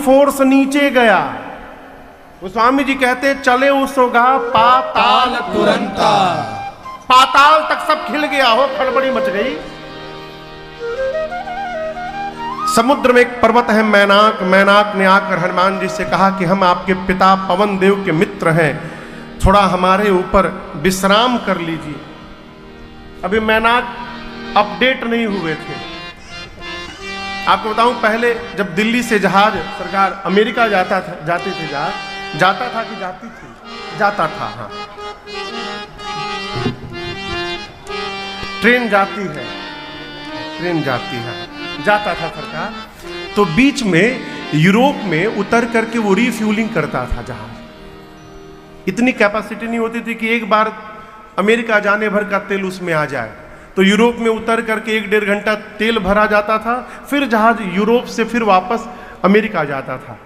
Force नीचे गया। गोस्वामी जी कहते चले उसोगा पाताल तुरंता, पाताल तक सब खिल गया हो, खड़बड़ी मच गई। समुद्र में एक पर्वत है मैनाक, मैनाक ने आकर हनुमान जी से कहा कि हम आपके पिता पवन देव के मित्र हैं, थोड़ा हमारे ऊपर विश्राम कर लीजिए। अभी मैनाक अपडेट नहीं हुए थे। आपको बताऊं, पहले जब दिल्ली से जहाज सरकार अमेरिका जाते थे जहाज, जाता था कि जाती थी? जाता था, हाँ। ट्रेन जाती है, ट्रेन जाती है, जाता था सरकार। तो बीच में यूरोप में उतर करके वो रिफ्यूलिंग करता था जहाज। इतनी कैपेसिटी नहीं होती थी कि एक बार अमेरिका जाने भर का तेल उसमें आ जाए। तो यूरोप में उतर करके 1-1.5 घंटा तेल भरा जाता था, फिर जहाज यूरोप से फिर वापस अमेरिका जाता था।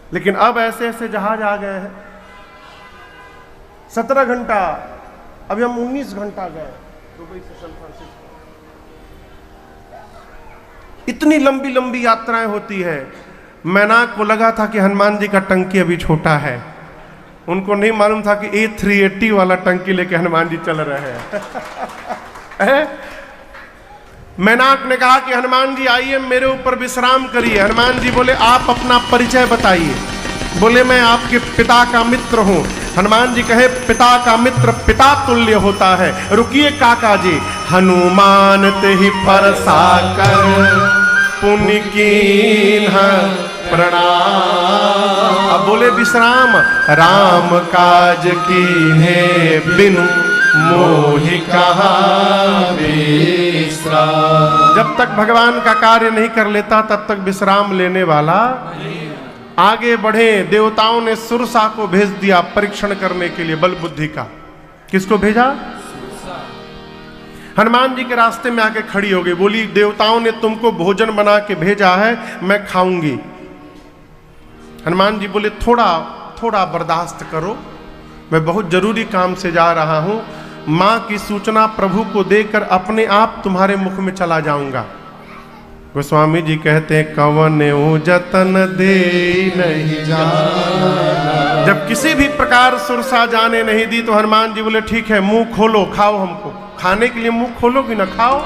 लेकिन अब ऐसे ऐसे जहाज आ गए हैं, 17 घंटा, अभी हम 19 घंटा गए दुबई से सैन फ्रांसिस्को। इतनी लंबी लंबी यात्राएं होती है। मैनाक को लगा था कि हनुमान जी का टंकी अभी छोटा है, उनको नहीं मालूम था कि A380 वाला टंकी लेके हनुमान जी चल रहे हैं। मैनाक ने कहा कि हनुमान जी आइए, मेरे ऊपर विश्राम करिए। हनुमान जी बोले आप अपना परिचय बताइए। बोले मैं आपके पिता का मित्र हूं। हनुमान जी कहे पिता का मित्र पिता तुल्य होता है। रुकिए काका जी, हनुमान ते ही परसा कर पुण्य कीन्हा प्रणाम। अब बोले विश्राम, राम काज कीन्हे बिनु मोहि कहाँ विश्राम। जब तक भगवान का कार्य नहीं कर लेता तब तक विश्राम लेने वाला। आगे बढ़े, देवताओं ने सुरसा को भेज दिया परीक्षण करने के लिए बल बुद्धि का। किसको भेजा? हनुमान जी के रास्ते में आके खड़ी हो गई, बोली देवताओं ने तुमको भोजन बना के भेजा है, मैं खाऊंगी। हनुमान जी बोले थोड़ा थोड़ा बर्दाश्त करो, मैं बहुत जरूरी काम से जा रहा हूं। मां की सूचना प्रभु को देकर अपने आप तुम्हारे मुख में चला जाऊंगा। गोस्वामी जी कहते हैं कवन जतन दे नहीं जाना। जब किसी भी प्रकार सुरसा जाने नहीं दी तो हनुमान जी बोले ठीक है, मुंह खोलो, खाओ, हमको खाने के लिए मुंह खोलोगी ना, खाओ।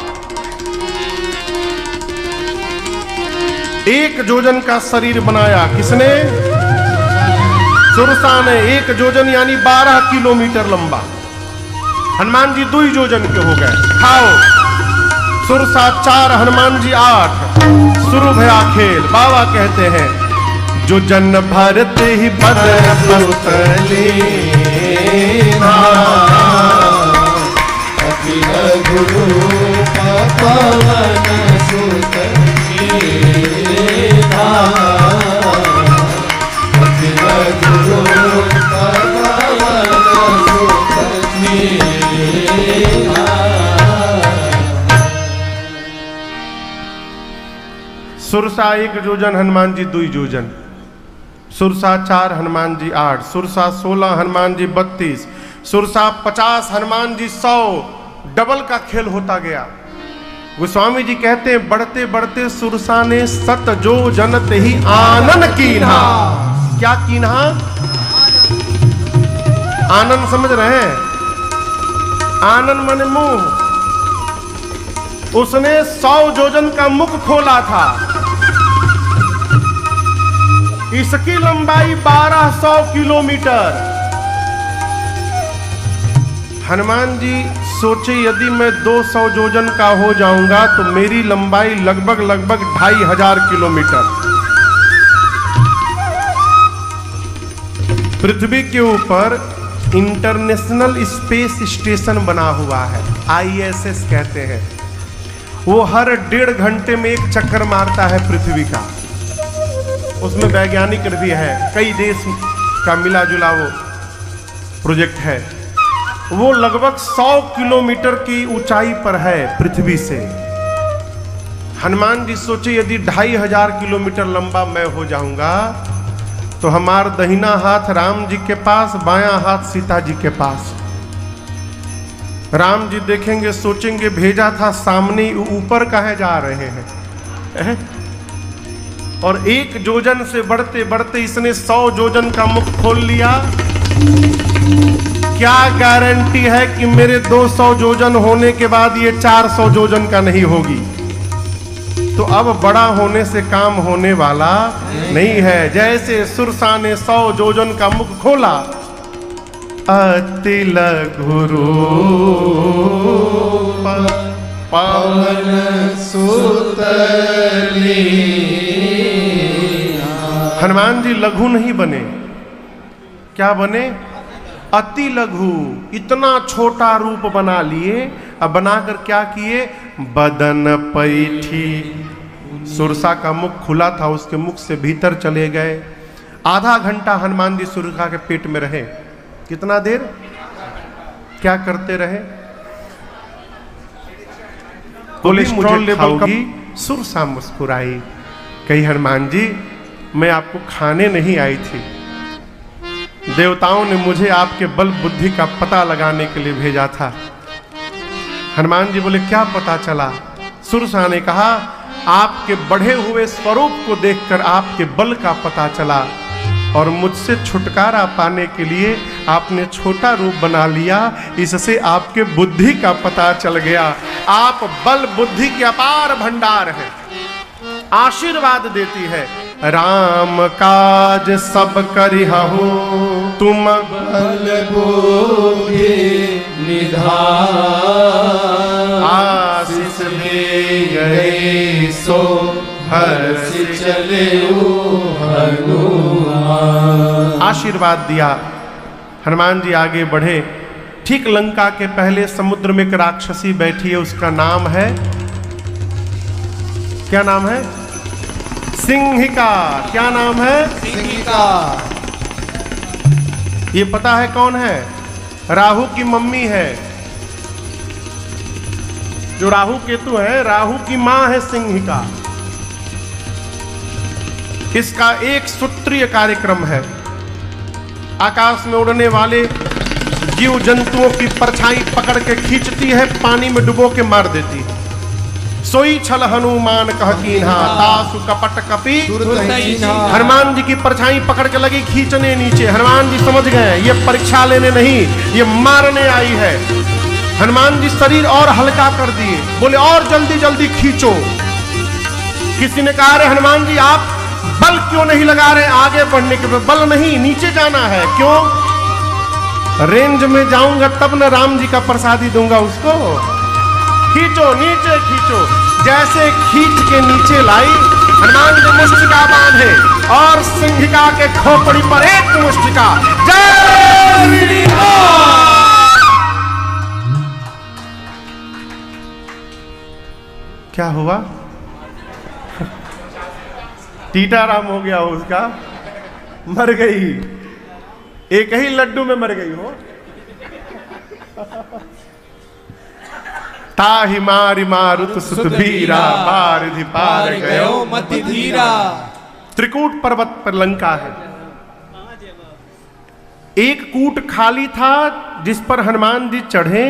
1 जोजन का शरीर बनाया, किसने? सुरसा ने। 1 जोजन यानी 12 किलोमीटर लंबा। हनुमान जी 2 जोजन के हो गए, खाओ। सुरसा 4, हनुमान जी 8। शुरू भया खेल। बाबा कहते हैं जो जन भरते ही बदर गुरु पवन सुत सुरसा 1 जोजन, हनुमान जी 2 जोजन। सुरसा 4, हनुमान जी 8। सुरसा 16, हनुमान जी 32। सुरसा 50, हनुमान जी 100। डबल का खेल होता गया। गोस्वामी जी कहते हैं बढ़ते बढ़ते सुरसा ने 7 जोजन ते ही आनन कीन्हा। क्या कीन्हा? आनंद समझ रहे हैं? आनंद माने मुंह। उसने 100 जोजन का मुख खोला था। इसकी लंबाई 1200 किलोमीटर। हनुमान जी सोचे यदि मैं 200 जोजन का हो जाऊंगा तो मेरी लंबाई लगभग 2500 किलोमीटर। पृथ्वी के ऊपर इंटरनेशनल स्पेस स्टेशन बना हुआ है, ISS कहते हैं। वो हर 1.5 घंटे में एक चक्कर मारता है पृथ्वी का। उसमें वैज्ञानिक भी है, कई देश का मिला जुला वो प्रोजेक्ट है। वो लगभग 100 किलोमीटर की ऊंचाई पर है पृथ्वी से। हनुमान जी सोचे यदि 2500 किलोमीटर लंबा मैं हो जाऊंगा तो हमारा दहिना हाथ राम जी के पास, बायां हाथ सीता जी के पास। राम जी देखेंगे, सोचेंगे भेजा था सामने, ऊपर कहे जा रहे हैं। और 1 जोजन से बढ़ते बढ़ते इसने 100 जोजन का मुख खोल लिया। क्या गारंटी है कि मेरे 200 जोजन होने के बाद ये 400 जोजन का नहीं होगी? तो अब बड़ा होने से काम होने वाला नहीं है। जैसे सुरसा ने 100 जोजन का मुख खोला, अति लघु रूप पवन सुतली। हनुमान जी लघु नहीं बने, क्या बने? अति लघु। इतना छोटा रूप बना लिए। अब बनाकर क्या किए? बदन पैठी। सुरसा का मुख खुला था, उसके मुख से भीतर चले गए। आधा घंटा हनुमान जी सुरसा के पेट में रहे। कितना देर? क्या करते रहे? Cholesterol level खाओगी? सुरसा मुस्कुराई, कही हनुमान जी मैं आपको खाने नहीं आई थी, देवताओं ने मुझे आपके बल बुद्धि का पता लगाने के लिए भेजा था। हनुमान जी बोले क्या पता चला? सुरसा ने कहा आपके बढ़े हुए स्वरूप को देखकर आपके बल का पता चला और मुझसे छुटकारा पाने के लिए आपने छोटा रूप बना लिया, इससे आपके बुद्धि का पता चल गया। आप बल बुद्धि के अपार भंडार हैं। आशीर्वाद देती है, राम काज सब करिहु तुम बल बुद्धि निधान। आशीष दे गए सो हर्ष चले हनुमान। आशीर्वाद दिया। हनुमान जी आगे बढ़े। ठीक लंका के पहले समुद्र में एक राक्षसी बैठी है, उसका नाम है, क्या नाम है? सिंहिका। क्या नाम है? सिंहिका। ये पता है कौन है? राहु की मम्मी है। जो राहु केतु है, राहु की मां है सिंहिका। इसका एक सूत्रीय कार्यक्रम है। आकाश में उड़ने वाले जीव जंतुओं की परछाई पकड़ के खींचती है, पानी में डुबो के मार देती है। सोई छल हनुमान कह कीन्हा तासु कपट कपि। हनुमान जी की परछाई पकड़ के लगी खींचने नीचे। हनुमान जी समझ गए ये परीक्षा लेने नहीं, ये मारने आई है। हनुमान जी शरीर और हल्का कर दिए, बोले और जल्दी जल्दी खींचो। किसी ने कहा अरे हनुमान जी आप बल क्यों नहीं लगा रहे आगे बढ़ने के? बल नहीं, नीचे जाना है। क्यों? रेंज में जाऊंगा तब न राम जी का प्रसादी दूंगा उसको। खींचो, नीचे खींचो। जैसे खींच के नीचे लाई, हनुमान जी मुष्टिका बांधे और सिंहिका के खोपड़ी पर एक मुष्टिका। जय श्री राम। क्या हुआ? टीटाराम हो गया हो उसका, मर गई। एक ही लड्डू में मर गई हो। ताहि मारि मारुत सुत भीरा, बारिधि पार गयो मति धीरा। त्रिकूट पर्वत पर लंका है। एक कूट खाली था जिस पर हनुमान जी चढ़े।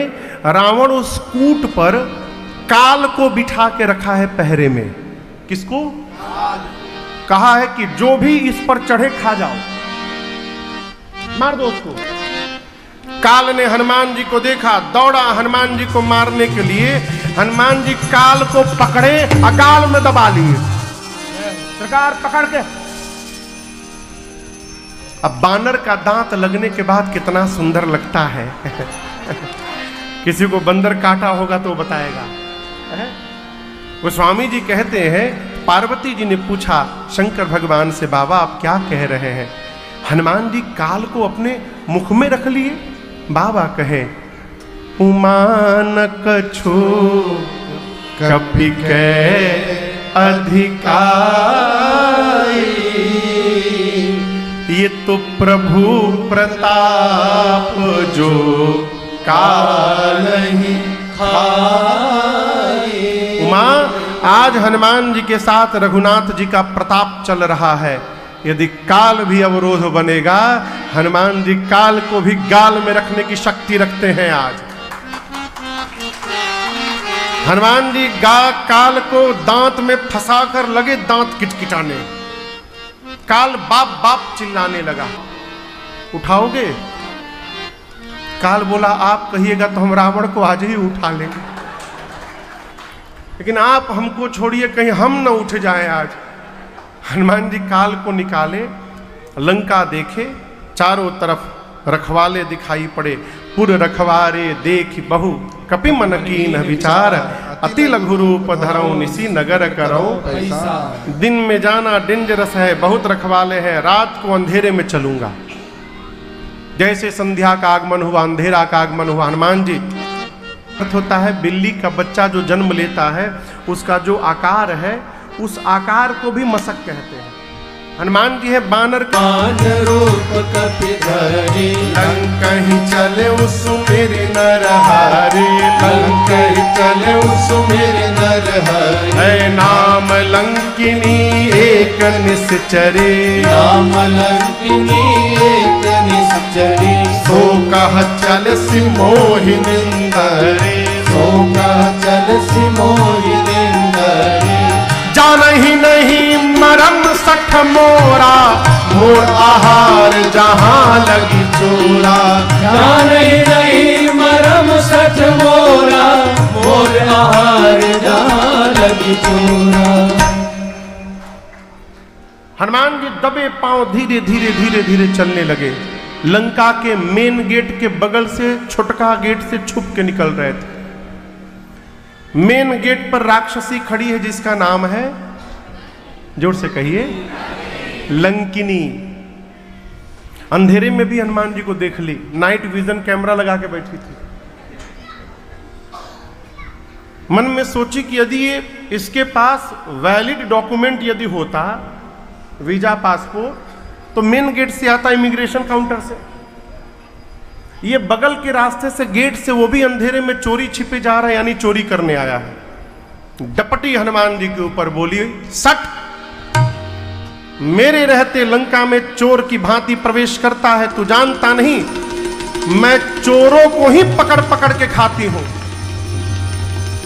रावण उस कूट पर काल को बिठा के रखा है पहरे में। किसको? कहा है कि जो भी इस पर चढ़े खा जाओ, मार दो उसको। काल ने हनुमान जी को देखा, दौड़ा हनुमान जी को मारने के लिए। हनुमान जी काल को पकड़े, अकाल में दबा लिए। सरकार पकड़ के। अब बानर का दांत लगने के बाद कितना सुंदर लगता है। किसी को बंदर काटा होगा तो बताएगा। गोस्वामी जी कहते हैं पार्वती जी ने पूछा शंकर भगवान से, बाबा आप क्या कह रहे हैं? हनुमान जी काल को अपने मुख में रख लिए। बाबा कहे उमान कछु कपि के अधिकारी, ये तो प्रभु प्रताप जो काल ही खाई। उमा, आज हनुमान जी के साथ रघुनाथ जी का प्रताप चल रहा है। यदि काल भी अवरोध बनेगा, हनुमान जी काल को भी गाल में रखने की शक्ति रखते हैं। आज हनुमान जी काल को दांत में फंसाकर लगे दांत किटकिटाने। काल बाप बाप चिल्लाने लगा, उठाओगे? काल बोला आप कहिएगा तो हम रावण को आज ही उठा लेंगे, लेकिन आप हमको छोड़िए, कहीं हम न उठ जाएं आज। हनुमान जी काल को निकाले, लंका देखे, चारों तरफ रखवाले दिखाई पड़े। पुर रखवारे देख बहु कपि मन कीन विचार, अति लघु रूप धरऊं निसी नगर करऊं। दिन में जाना डेंजरस है, बहुत रखवाले हैं, रात को अंधेरे में चलूंगा। जैसे संध्या का आगमन हुआ, अंधेरा का आगमन हुआ, हनुमान जी अर्थ होता है बिल्ली का बच्चा जो जन्म लेता है उसका जो आकार है उस आकार को भी मसक कहते हैं। हनुमान जी है बानर रूप कपिधरे, कहीं चले उस मेरे नरहरे, कहीं चले उस मेरे नरहरे। है नाम लंकिनी एक निश्चरे, नाम लंकिनी एक निश्चरी। सो कह चल सिमोहि निंदरे, सो कह चल सिमोहि निंदरे। जानहि नहीं मरम सठ मोरा, मोर आहार जहां लगी चोरा। जानहि नहीं मरम सठ मोरा, मोर आहार जहां लगी चोरा। हनुमान जी दबे पांव धीरे धीरे धीरे धीरे चलने लगे। लंका के मेन गेट के बगल से छोटका गेट से छुप के निकल रहे थे। मेन गेट पर राक्षसी खड़ी है जिसका नाम है, जोर से कहिए, लंकिनी। अंधेरे में भी हनुमान जी को देख ली, नाइट विजन कैमरा लगा के बैठी थी। मन में सोची कि यदि ये इसके पास वैलिड डॉक्यूमेंट यदि होता, वीजा पासपोर्ट, तो मेन गेट से आता, इमिग्रेशन काउंटर से। ये बगल के रास्ते से गेट से, वो भी अंधेरे में चोरी छिपे जा रहा है, यानी चोरी करने आया है। डपटी हनुमान जी के ऊपर बोली, सट, मेरे रहते लंका में चोर की भांति प्रवेश करता है, तू जानता नहीं मैं चोरों को ही पकड़ पकड़ के खाती हूं।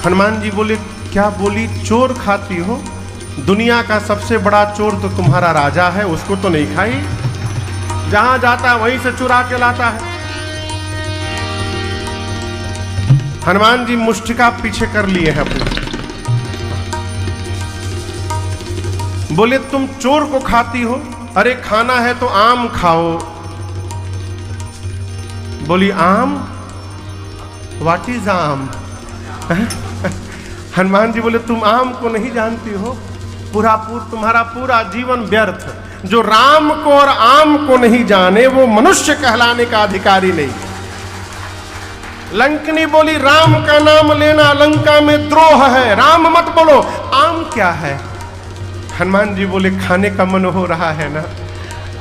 हनुमान जी बोले, क्या बोली? चोर खाती हो? दुनिया का सबसे बड़ा चोर तो तुम्हारा राजा है, उसको तो नहीं खाई? जहां जाता है वहीं से चुरा के लाता है। हनुमान जी मुष्टिका पीछे कर लिए हैं अपने। बोले, तुम चोर को खाती हो? अरे खाना है तो आम खाओ। बोली, आम? व्हाट इज आम? हनुमान जी बोले, तुम आम को नहीं जानती हो? तुम्हारा पूरा जीवन व्यर्थ। जो राम को और आम को नहीं जाने वो मनुष्य कहलाने का अधिकारी नहीं। लंकिनी बोली, राम का नाम लेना लंका में द्रोह है, राम मत बोलो। आम क्या है? हनुमान जी बोले, खाने का मन हो रहा है ना,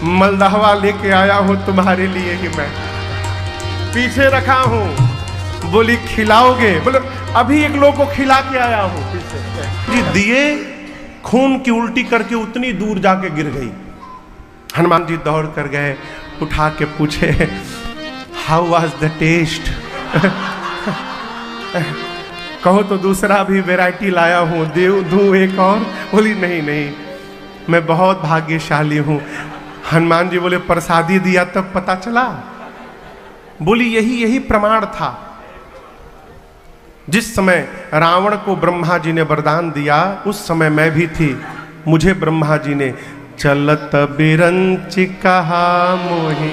मलदहवा लेके आया हूं तुम्हारे लिए ही, मैं पीछे रखा हूं। बोली, खिलाओगे? बोले, अभी एक लोग को खिला के आया हूं पीछे। जी दिए, खून की उल्टी करके उतनी दूर जाके गिर गई। हनुमान जी दौड़ कर गए, उठा के पूछे, हाउ वाज द टेस्ट? कहो तो दूसरा भी वैरायटी लाया हूं, दूं एक और? बोली, नहीं नहीं, मैं बहुत भाग्यशाली हूं। हनुमान जी बोले, प्रसादी दिया तब पता चला? बोली, यही प्रमाण था। जिस समय रावण को ब्रह्मा जी ने वरदान दिया उस समय मैं भी थी। मुझे ब्रह्मा जी ने चलत बिरंच कहा मोहि,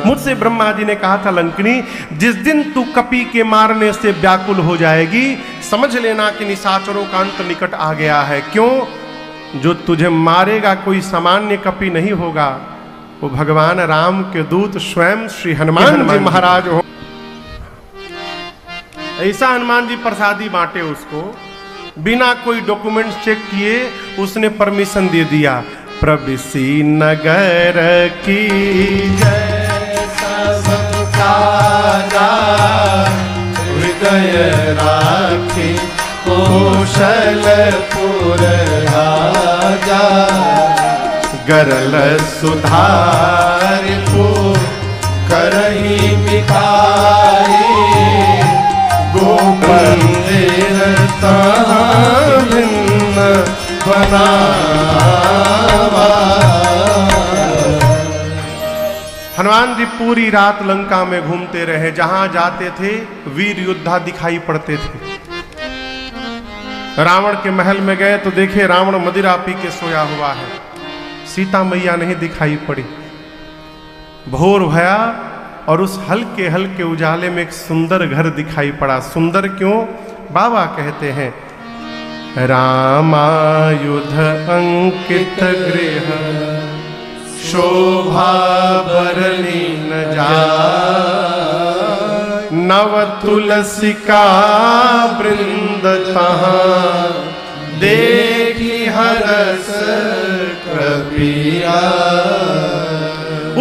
मुझसे ब्रह्मा जी ने कहा था, लंकिनी जिस दिन तू कपि के मारने से व्याकुल हो जाएगी समझ लेना कि निशाचरों का अंत निकट आ गया है। क्यों? जो तुझे मारेगा कोई सामान्य कपि नहीं होगा, वो भगवान राम के दूत स्वयं श्री हनुमान जी महाराज हो। ऐसा हनुमान जी प्रसादी बांटे उसको, बिना कोई डॉक्यूमेंट चेक किए उसने परमिशन दे दिया। प्रविसी नगर की जय सबका हृदय राखी, कौशलपुर राजा। गरल सुधार को करही मिताई, गोमंदिर तहाँ भिन्न बना हनुमान जी पूरी रात लंका में घूमते रहे, जहां जाते थे वीर योद्धा दिखाई पड़ते थे। रावण के महल में गए तो देखे रावण मदिरा पी के सोया हुआ है, सीता मैया नहीं दिखाई पड़ी। भोर भया और उस हल्के हल्के उजाले में एक सुंदर घर दिखाई पड़ा। सुंदर क्यों? बाबा कहते हैं रामायुध अंकित गृह शोभा बरनी न जाय, नव तुलसी का वृंद तहाँ देखी हरस कबीरा।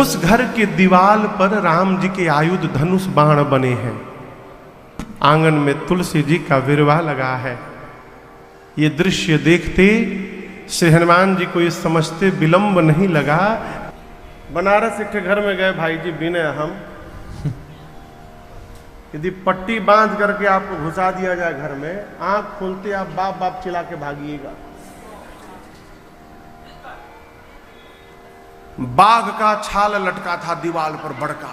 उस घर के दीवाल पर राम जी के आयुध धनुष बाण बने हैं। आंगन में तुलसी जी का विरवा लगा है। ये दृश्य देखते श्री हनुमान जी को ये समझते विलंब नहीं लगा। बनारस एक घर में गए भाई जी बिने हम, यदि पट्टी बांध करके आपको घुसा दिया जाए घर में, आंख खोलते आप बाप बाप चिल्ला के भागिएगा। बाघ का छाल लटका था दीवार पर बड़का,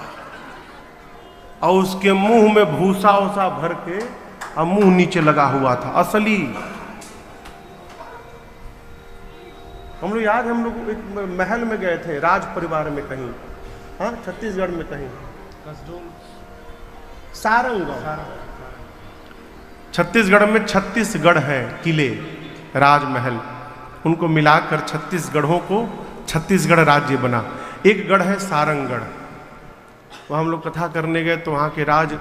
और उसके मुंह में भूसा उसा भर के और मुंह नीचे लगा हुआ था असली। हम लोग याद, हम लोग एक महल में गए थे राज परिवार में कहीं, हाँ छत्तीसगढ़ में कहीं, सारंग, छत्तीसगढ़ में 36 गढ़ है किले राजमहल, उनको मिलाकर 36 गढ़ों को छत्तीसगढ़ राज्य बना। एक गढ़ है सारंगगढ़, वहाँ हम लोग कथा करने गए तो वहाँ के राज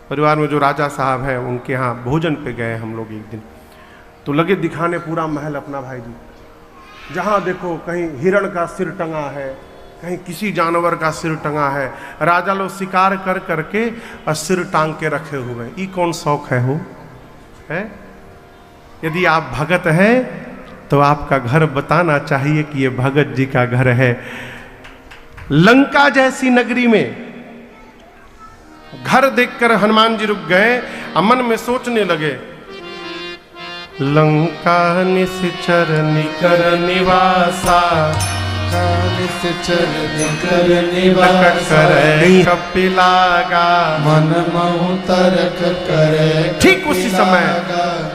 परिवार में जो राजा साहब हैं उनके यहाँ भोजन पे गए हम लोग एक दिन, तो लगे दिखाने पूरा महल अपना भाई जी। जहाँ देखो कहीं हिरण का सिर टंगा है, कहीं किसी जानवर का सिर टंगा है। राजा लोग शिकार कर करके और सिर टांग के रखे हुए। ये कौन शौक है हो है? यदि आप भगत हैं तो आपका घर बताना चाहिए कि ये भगत जी का घर है। लंका जैसी नगरी में घर देखकर हनुमान जी रुक गए, मन में सोचने लगे, लंका निश्चर निकर निवासा, निश्चर निकर निवासा, कपिलागा मन महु तरक करे। ठीक उसी समय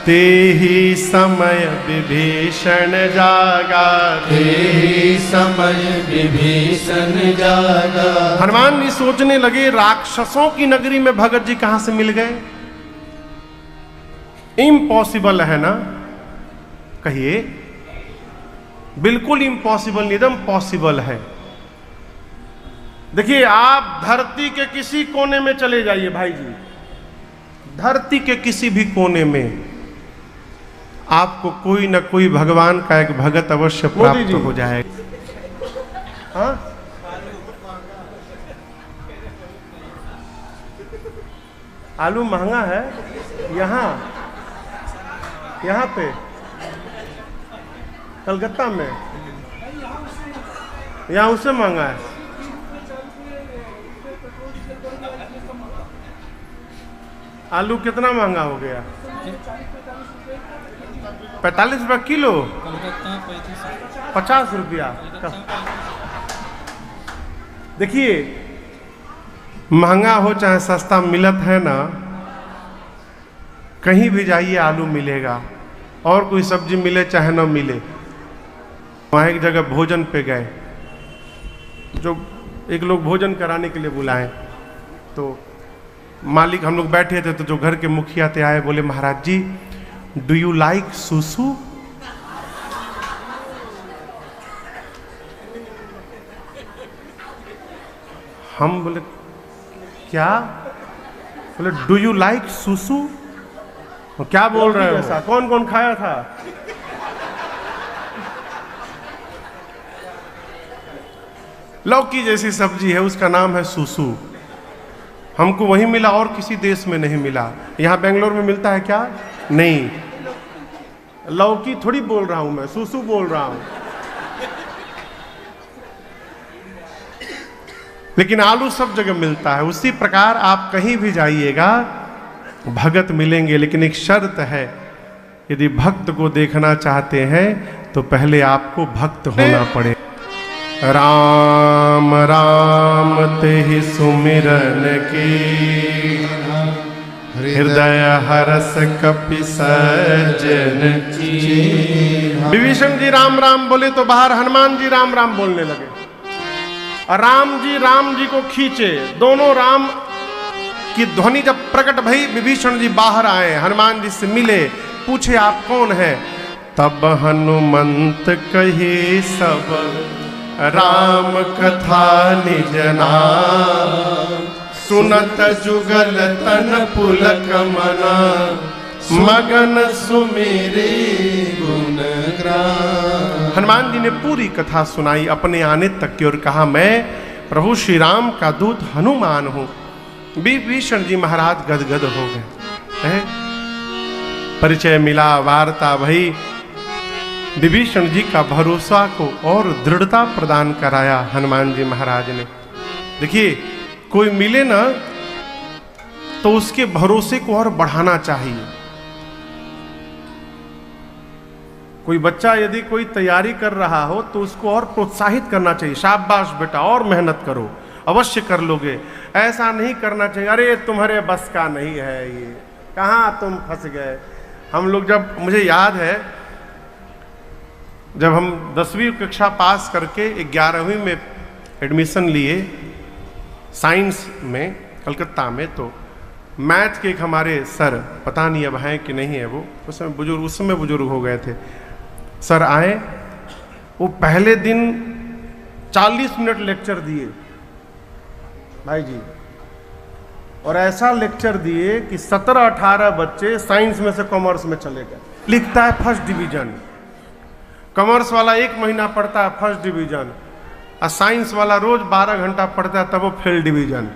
ते ही समय विभीषण जागा, ते ही समय विभीषण जागा। हनुमान जी सोचने लगे राक्षसों की नगरी में भगत जी कहां से मिल गए? इम्पॉसिबल है ना? कहिए। बिल्कुल इम्पॉसिबल नहीं, एकदम पॉसिबल है। देखिए आप धरती के किसी कोने में चले जाइए भाई जी, धरती के किसी भी कोने में आपको कोई ना कोई भगवान का एक भगत अवश्य प्राप्त हो जाएगा। हाँ? आलू महंगा है यहाँ पे कलकत्ता में, यहाँ उससे महंगा है। आलू कितना महंगा हो गया? 45 रुपया किलो, 50 रुपया। देखिए महंगा हो चाहे सस्ता मिलत है ना, कहीं भी जाइए आलू मिलेगा, और कोई सब्जी मिले चाहे न मिले। वहाँ एक जगह भोजन पे गए, जो एक लोग भोजन कराने के लिए बुलाए, तो मालिक हम लोग बैठे थे, तो जो घर के मुखिया थे आए, बोले महाराज जी डू यू लाइक सुसु? हम बोले क्या? बोले डू यू लाइक सुसु? क्या बोल रहे हो? ऐसा कौन कौन खाया था? लौकी जैसी सब्जी है, उसका नाम है सुसु। हमको वहीं मिला और किसी देश में नहीं मिला। यहाँ बेंगलोर में मिलता है क्या? नहीं। लौकी थोड़ी बोल रहा हूं मैं, सुसु बोल रहा हूं। लेकिन आलू सब जगह मिलता है। उसी प्रकार आप कहीं भी जाइएगा भगत मिलेंगे, लेकिन एक शर्त है, यदि भक्त को देखना चाहते हैं तो पहले आपको भक्त होना पड़े। राम राम तेहि सुमिरन की हृदय हरस कपि सज्जन चीन्हा। विभीषण जी राम राम बोले तो बाहर हनुमान जी राम राम बोलने लगे। और राम जी को खींचे। दोनों राम की ध्वनि जब प्रकट भई, विभीषण जी बाहर आए, हनुमान जी से मिले, पूछे आप कौन है? तब हनुमंत कहे सब राम कथा निज नाम, सुनत जुगल तन पुलक मना, मगन सुमेरे गुण ग्राम। हनुमान जी ने पूरी कथा सुनाई अपने आने तक की और कहा मैं प्रभु श्री राम का दूत हनुमान हूं। विभीषण जी महाराज गदगद हो गए। परिचय मिला, वार्ता भई, विभीषण जी का भरोसा को और दृढ़ता प्रदान कराया हनुमान जी महाराज ने। देखिए, कोई मिले ना तो उसके भरोसे को और बढ़ाना चाहिए। कोई बच्चा यदि कोई तैयारी कर रहा हो तो उसको और प्रोत्साहित करना चाहिए। शाबाश बेटा, और मेहनत करो, अवश्य कर लोगे। ऐसा नहीं करना चाहिए, अरे तुम्हारे बस का नहीं है ये, कहाँ तुम फंस गए। हम लोग जब, मुझे याद है जब हम 10वीं कक्षा पास करके 11वीं में एडमिशन लिए साइंस में कलकत्ता में, तो मैथ के एक हमारे सर, पता नहीं अब हैं कि नहीं है वो, उस समय बुजुर्ग हो गए थे, सर आए। वो पहले दिन 40 मिनट लेक्चर दिए भाई जी, और ऐसा लेक्चर दिए कि 17-18 बच्चे साइंस में से कॉमर्स में चले गए। लिखता है फर्स्ट डिवीजन, कॉमर्स वाला 1 महीना पढ़ता है फर्स्ट डिवीजन, और साइंस वाला रोज 12 घंटा पढ़ता है तब वो फेल डिवीजन।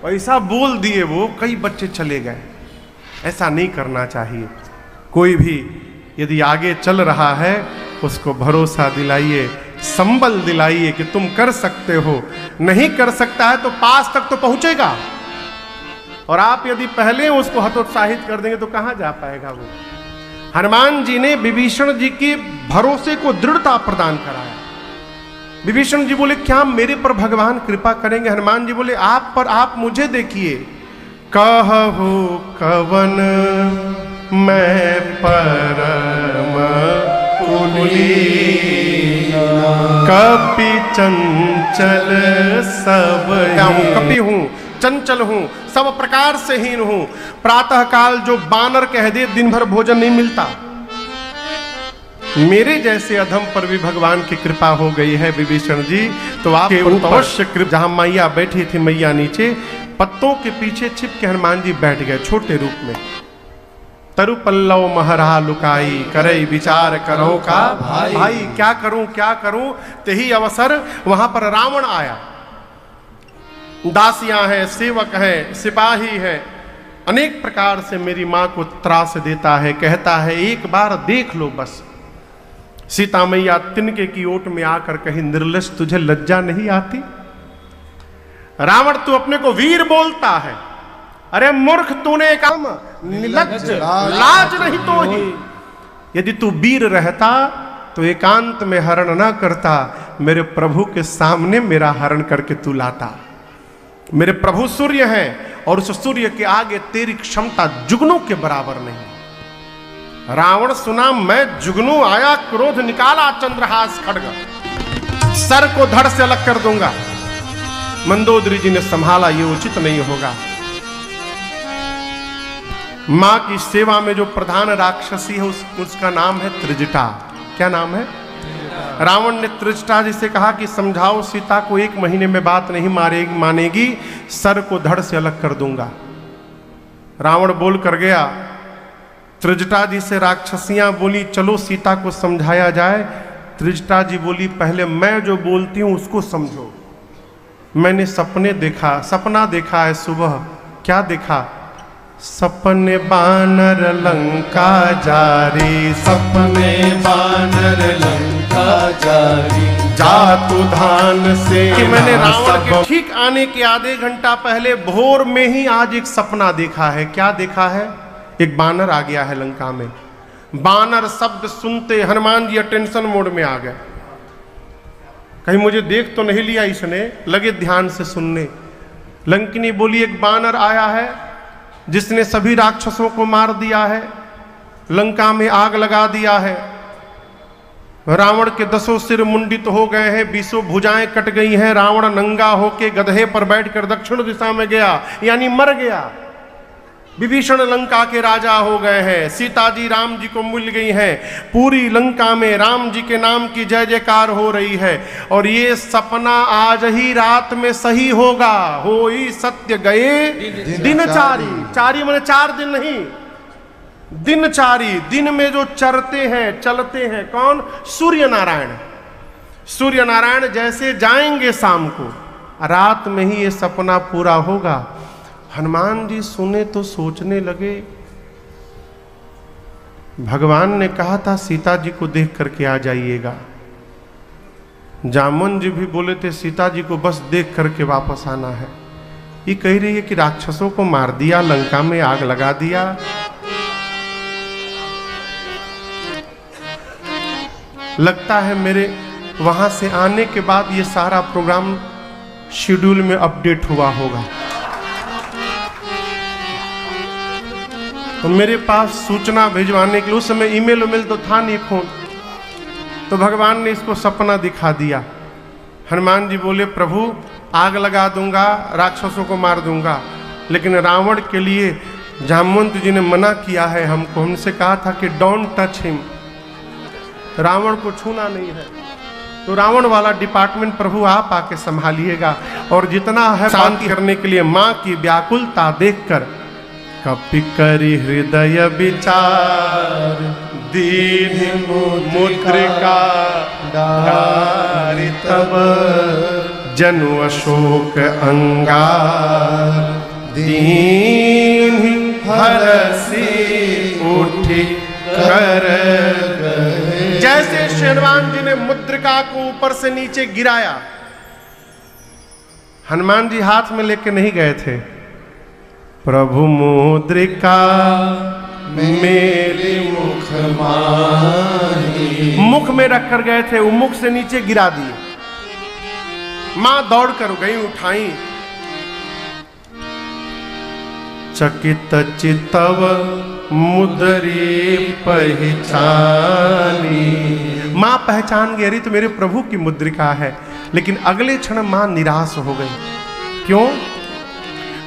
ऐसा बोल दिए वो, कई बच्चे चले गए। ऐसा नहीं करना चाहिए। कोई भी यदि आगे चल रहा है उसको भरोसा दिलाइए, संबल दिलाइए कि तुम कर सकते हो। नहीं कर सकता है तो पास तक तो पहुंचेगा, और आप यदि पहले उसको हतोत्साहित कर देंगे तो कहां जा पाएगा वो। हनुमान जी ने विभीषण जी के भरोसे को दृढ़ता प्रदान कराया। विभीषण जी बोले क्या मेरे पर भगवान कृपा करेंगे? हनुमान जी बोले आप पर, आप मुझे देखिए। कहु कवन मैं परम कुलीना, कपि चंचल सब हूं, कपि हूं, चंचल हूं, सब प्रकार से हीन हूं। प्रातः काल जो बानर कह दे दिन भर भोजन नहीं मिलता, मेरे जैसे अधम पर भी भगवान की कृपा हो गई है विभीषण जी। तो आपके अवश्य कृपा। जहां मैया बैठी थी, मैया नीचे पत्तों के पीछे छिप के हनुमान जी बैठ गए छोटे रूप में। तरु पल्लव महरा लुकाई, करई विचार करो का भाई, क्या करूं। तेही अवसर वहां पर रावण आया। दासियां हैं, सेवक हैं, सिपाही हैं, अनेक प्रकार से मेरी मां को त्रास देता है। कहता है एक बार देख लो बस। सीता मैया तिनके की ओट में आकर कही, निर्लज तुझे लज्जा नहीं आती? रावण तू अपने को वीर बोलता है, अरे मूर्ख तूने काम निर्लज, लाज नहीं तो ही। यदि तू वीर रहता तो एकांत में हरण ना करता, मेरे प्रभु के सामने मेरा हरण करके तू लाता। मेरे प्रभु सूर्य हैं और उस सूर्य के आगे तेरी क्षमता जुगनू के बराबर नहीं। रावण सुना मैं जुगनू आया, क्रोध निकाला, चंद्रहास खड्ग, सर को धड़ से अलग कर दूंगा। मंदोदरी जी ने संभाला, ये उचित नहीं होगा। मां की सेवा में जो प्रधान राक्षसी है उसका नाम है त्रिजटा। क्या नाम है? रावण ने त्रिजटा जी से कहा कि समझाओ सीता को, 1 महीने में बात नहीं मानेगी, सर को धड़ से अलग कर दूंगा। रावण बोल कर गया। त्रिजटा जी से राक्षसियां बोली चलो सीता को समझाया जाए। त्रिजटा जी बोली पहले मैं जो बोलती हूं उसको समझो। मैंने सपना देखा है सुबह। क्या देखा? सपने बानर लंका जारी, सपने बानर लंका जारी, जातु धान से। कि मैंने रावण के ठीक आने के आधे घंटा पहले भोर में ही आज एक सपना देखा है। क्या देखा है? एक बानर आ गया है लंका में। बानर शब्द सुनते हनुमान जी अटेंशन मोड में आ गए। कहीं मुझे देख तो नहीं लिया इसने, लगे ध्यान से सुनने। लंकिनी बोली, एक बानर आया है जिसने सभी राक्षसों को मार दिया है, लंका में आग लगा दिया है, रावण के 10 सिर मुंडित हो गए हैं, 20 भुजाएं कट गई हैं, रावण नंगा होके गधे पर बैठकर दक्षिण दिशा में गया, यानी मर गया। विभीषण लंका के राजा हो गए हैं, सीता जी राम जी को मिल गई हैं, पूरी लंका में राम जी के नाम की जय जयकार हो रही है। और ये सपना आज ही रात में सही होगा। होई सत्य गए दिनचारी, चारी माने 4 दिन नहीं, दिनचारी, दिन में जो चरते हैं चलते हैं। कौन? सूर्य नारायण। सूर्य नारायण जैसे जाएंगे शाम को, रात में ही ये सपना पूरा होगा। हनुमान जी सुने तो सोचने लगे, भगवान ने कहा था सीता जी को देख करके आ जाइएगा। जामुन जी भी बोले थे सीता जी को बस देख करके वापस आना है। ये कह रही है कि राक्षसों को मार दिया, लंका में आग लगा दिया। लगता है मेरे वहां से आने के बाद ये सारा प्रोग्राम शेड्यूल में अपडेट हुआ होगा। तो मेरे पास सूचना भिजवाने के लिए, उस समय ईमेल तो था नहीं, फोन। तो भगवान ने इसको सपना दिखा दिया। हनुमान जी बोले, प्रभु आग लगा दूंगा, राक्षसों को मार दूंगा, लेकिन रावण के लिए जामवंत जी ने मना किया है हमको। हमसे कहा था कि डोंट टच हिम, रावण को छूना नहीं है। तो रावण वाला डिपार्टमेंट प्रभु आप आके संभालिएगा। और जितना है शांति करने के लिए माँ की व्याकुलता देखकर, कपि करि हृदय विचार, दीन मुद्रिका डारि तब, जनु अशोक अंगार, दीन हरसि उठि कर। जैसे शेरवान जी ने मुद्रिका को ऊपर से नीचे गिराया, हनुमान जी हाथ में लेके नहीं गए थे। प्रभु मुद्रिका मेरे मुख माही, मुख में रख कर गए थे, वो मुख से नीचे गिरा दिए। मां दौड़ कर गई, उठाई। चकित चितव मुद्री पहचानी, मां पहचान गई, अरे तो मेरे प्रभु की मुद्रिका है। लेकिन अगले क्षण मां निराश हो गई। क्यों?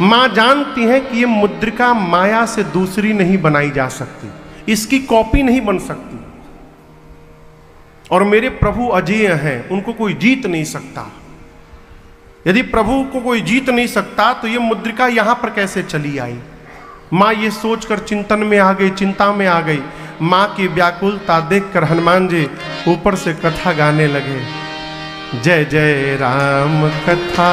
मां जानती है कि ये मुद्रिका माया से दूसरी नहीं बनाई जा सकती, इसकी कॉपी नहीं बन सकती। और मेरे प्रभु अजेय हैं, उनको कोई जीत नहीं सकता। यदि प्रभु को कोई जीत नहीं सकता तो ये मुद्रिका यहां पर कैसे चली आई? मां ये सोचकर चिंतन में आ गई, चिंता में आ गई। मां की व्याकुलता देखकर हनुमान जी ऊपर से कथा गाने लगे। जय जय राम कथा,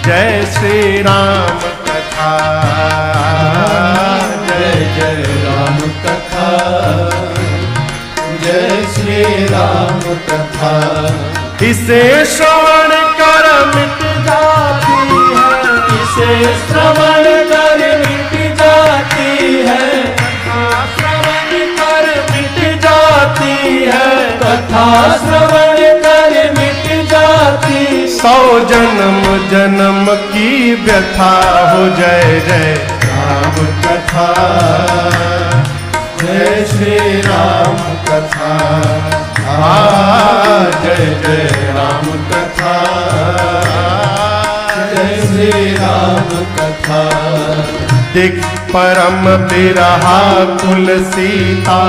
जय श्री राम कथा, जय जय राम कथा, जय श्री राम कथा। इसे श्रवण कर मिट जाती है, इसे श्रवण कर मिट जाती है, कथा श्रवण कर मिट जाती है, कथा श्रवण कर मिट जाती। 100 जन्म जन्म की व्यथा हो। जय जय राम कथा, जय श्री राम कथा, जय जय राम कथा, जय श्री राम कथा। दिख परम बिरहा कुल सीता,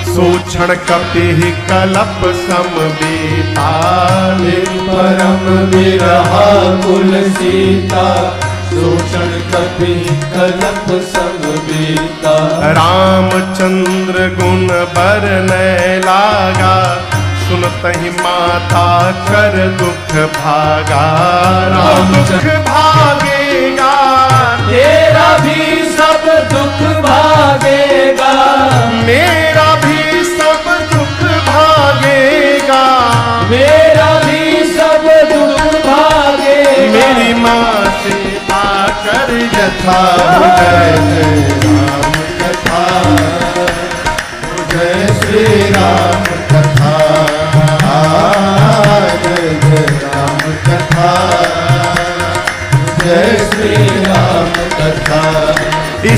सूक्षण कपि कलप सम बीता। परम बिरहा कुल सीता, सूक्षण कपि कलप सम बीता। रामचंद्र गुण बरनै लागा, सुनतहि माता कर दुख भागा। राम दुख भागेगा, तेरा भी सब दुख भागेगा, मेरा भी सब दुख भागेगा, मेरा भी सब दुख भागेगा। मेरी माँ से पाकर यथा। जय जय राम कथा, जय श्री राम कथा,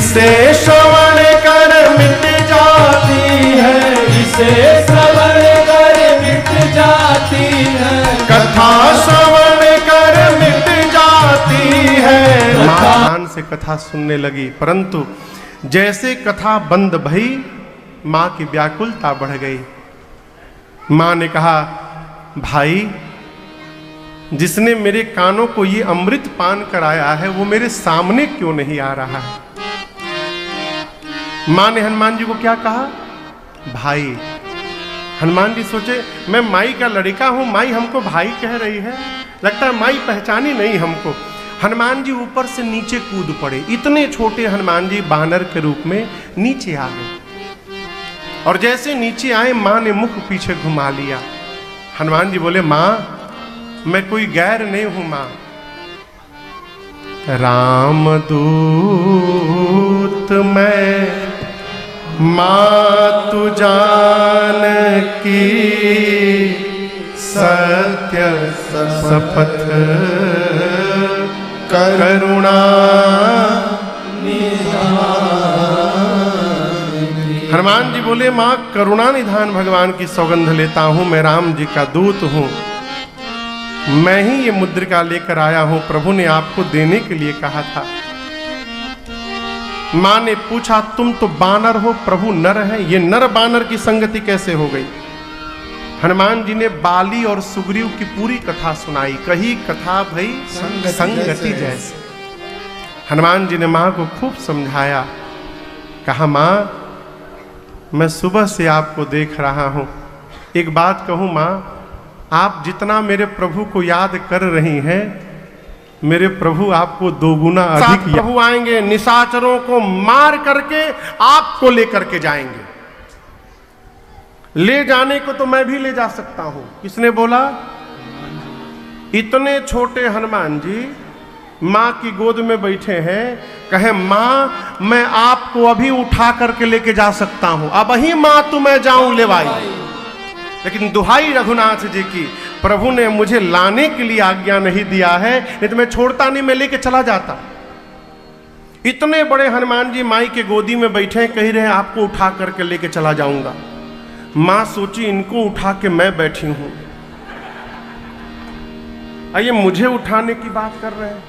इसे श्रवण कर मिट जाती है, इसे श्रवण कर मिट जाती है, कथा श्रवण कर मिट जाती है। माँ ध्यान से कथा सुनने लगी, परंतु जैसे कथा बंद भई माँ की व्याकुलता बढ़ गई। माँ ने कहा, भाई जिसने मेरे कानों को ये अमृत पान कराया है वो मेरे सामने क्यों नहीं आ रहा है। माँ ने हनुमान जी को क्या कहा, भाई। हनुमान जी सोचे मैं माई का लड़का हूं, माई हमको भाई कह रही है, लगता है माई पहचानी नहीं हमको। हनुमान जी ऊपर से नीचे कूद पड़े। इतने छोटे हनुमान जी बानर के रूप में नीचे आ गए, और जैसे नीचे आए माँ ने मुख पीछे घुमा लिया। हनुमान जी बोले, माँ मैं कोई गैर नहीं हूं माँ, राम दूत मैं, माँ तू जान की सत्य शपथ करुणा। हनुमान जी बोले, माँ करुणा निधान भगवान की सौगंध लेता हूं, मैं राम जी का दूत हूं, मैं ही ये मुद्रिका लेकर आया हूं, प्रभु ने आपको देने के लिए कहा था। मां ने पूछा, तुम तो बानर हो, प्रभु नर है, ये नर बानर की संगति कैसे हो गई। हनुमान जी ने बाली और सुग्रीव की पूरी कथा सुनाई, कही कथा भई संगति जैसे। हनुमान जी ने मां को खूब समझाया, कहा मां मैं सुबह से आपको देख रहा हूं, एक बात कहूं मां, आप जितना मेरे प्रभु को याद कर रही हैं, मेरे प्रभु आपको दोगुना अधिक प्रभु आएंगे, निशाचरों को मार करके आपको लेकर के जाएंगे। ले जाने को तो मैं भी ले जा सकता हूं। किसने बोला? इतने छोटे हनुमान जी मां की गोद में बैठे हैं, कहे मां मैं आपको अभी उठा करके लेके जा सकता हूं, अब ही मां तू मैं जाऊं लेवाई। लेकिन दुहाई रघुनाथ जी की, प्रभु ने मुझे लाने के लिए आज्ञा नहीं दिया है, नहीं तो मैं छोड़ता नहीं, मैं लेके चला जाता। इतने बड़े हनुमान जी माई के गोदी में बैठे कह रहे हैं आपको उठा करके लेके चला जाऊंगा। मां सोची इनको उठा के मैं बैठी हूं, आइए मुझे उठाने की बात कर रहे हैं,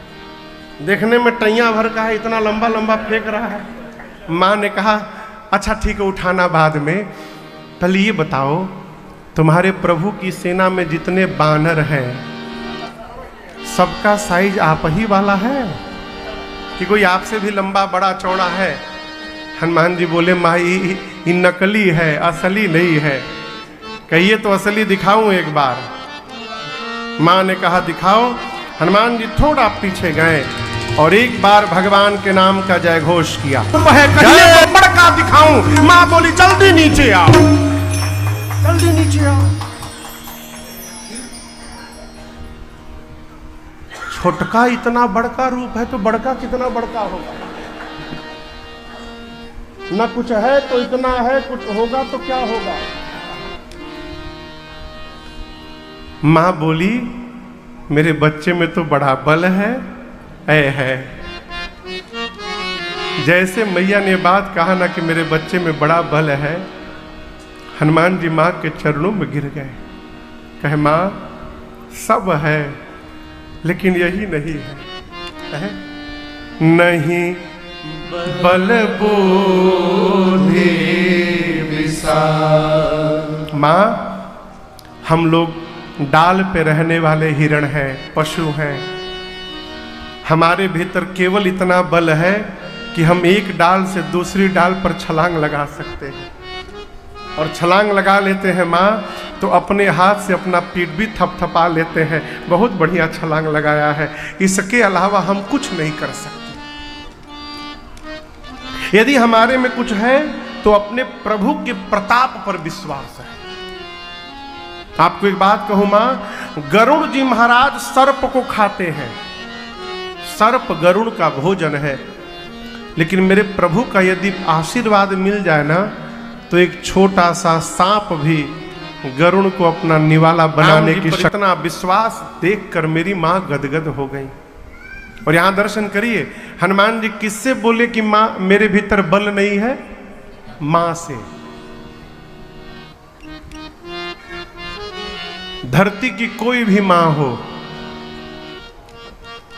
देखने में टैया भर का है, इतना लंबा लंबा फेंक रहा है। मां ने कहा अच्छा ठीक है उठाना बाद में, पहले ये बताओ तुम्हारे प्रभु की सेना में जितने बानर हैं सबका साइज आप ही वाला है कि कोई आपसे भी लंबा बड़ा चौड़ा है? हनुमान जी बोले माई ये नकली है, असली नहीं है। कहिए तो असली दिखाऊं एक बार। मां ने कहा दिखाओ। हनुमान जी थोड़ा पीछे गए और एक बार भगवान के नाम का जय घोष किया। कहिए तो बड़का दिखाऊं। मां बोली जल्दी नीचे आओ, जल्दी नीचे आओ। छोटका इतना बड़का रूप है तो बड़का कितना बड़का होगा? न कुछ है तो इतना है, कुछ होगा तो क्या होगा? मां बोली मेरे बच्चे में तो बड़ा बल है, है। जैसे मैया ने बात कहा ना कि मेरे बच्चे में बड़ा बल है, हनुमान जी मां के चरणों में गिर गए। कहे मां सब है लेकिन यही नहीं है, नहीं बल बुद्धि विशाल। मां हम लोग डाल पे रहने वाले हिरण हैं, पशु हैं, हमारे भीतर केवल इतना बल है कि हम एक डाल से दूसरी डाल पर छलांग लगा सकते हैं, और छलांग लगा लेते हैं माँ तो अपने हाथ से अपना पीठ भी थपथपा लेते हैं, बहुत बढ़िया छलांग लगाया है, इसके अलावा हम कुछ नहीं कर सकते। यदि हमारे में कुछ है तो अपने प्रभु के प्रताप पर विश्वास है। आपको एक बात कहूं मां, गरुड़ जी महाराज सर्प को खाते हैं, सर्प गरुड़ का भोजन है, लेकिन मेरे प्रभु का यदि आशीर्वाद मिल जाए ना तो एक छोटा सा सांप भी गरुड़ को अपना निवाला बनाने की शक्ति। इतना विश्वास देखकर मेरी मां गदगद हो गई। और यहां दर्शन करिए हनुमान जी किससे बोले कि मां मेरे भीतर बल नहीं है? मां से। धरती की कोई भी मां हो,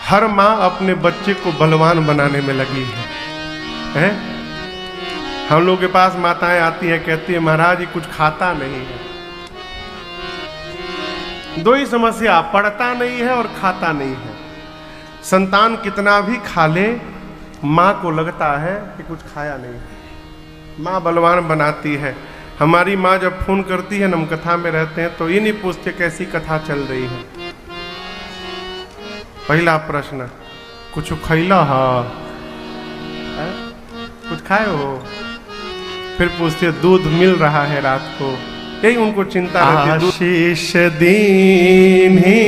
हर मां अपने बच्चे को बलवान बनाने में लगी है? हम लोग के पास माताएं आती हैं, कहती है महाराज ये कुछ खाता नहीं है। दो ही समस्या, पढ़ता नहीं है और खाता नहीं है। संतान कितना भी खा ले, माँ को लगता है कि कुछ खाया नहीं है। माँ बलवान बनाती है। हमारी माँ जब फोन करती है, हम कथा में रहते हैं, तो ये नहीं पूछते कैसी कथा चल रही है। पहला प्रश्न, कुछ खैला है? कुछ खाए हो? फिर पूछते दूध मिल रहा है रात को? यही उनको चिंता रहती है। आशीष दीन ही